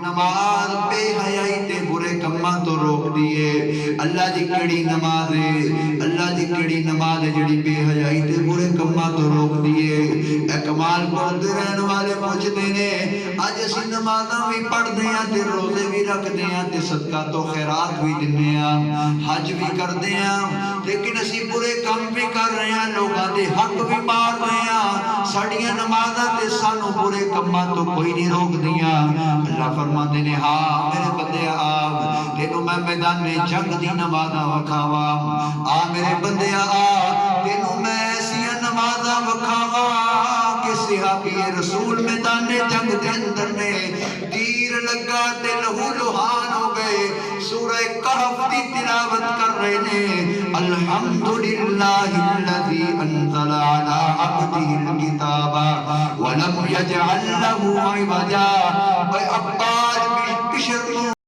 نماز بے حیائی تے برے کماں تو روک دیے. اللہ دی کیڑی نماز ہے, اللہ دی کیڑی نماز ہے جڑی بے حیائی تے برے کماں تو روک دیے. اے کمال پڑھتے رہن والے پوچھتے نے اج اسی نمازاں بھی پڑھتے ہیں تے روزے بھی رکھتے ہیں تے صدقہ تو خیرات بھی دینے ہیں, حج بھی کرتے ہیں, لیکن اسی برے کم بھی کر رہے ہیں, لوگاں دے حق بھی مار رہے ہیں. ساڈیاں نمازاں تے سانو برے کماں تو کوئی نہیں روک دیاں. اللہ فرماتے نے ہاں میرے بندے آ تینوں میں میدان جنگ دی نمازاں وکھاواں. آ میرے بندے آ تینوں میں ایسیاں نمازاں وکھاواں کہ صحابی رسول میدان جنگ دے اندر نے تیر لگا تے لہو لہان ہو گئے, سورہ کہف دی تلاوت کر رہے نے الحمدللہ الذی انزل علی عبدہ الکتاب ولم یجعل لہ عوجا. اے ابا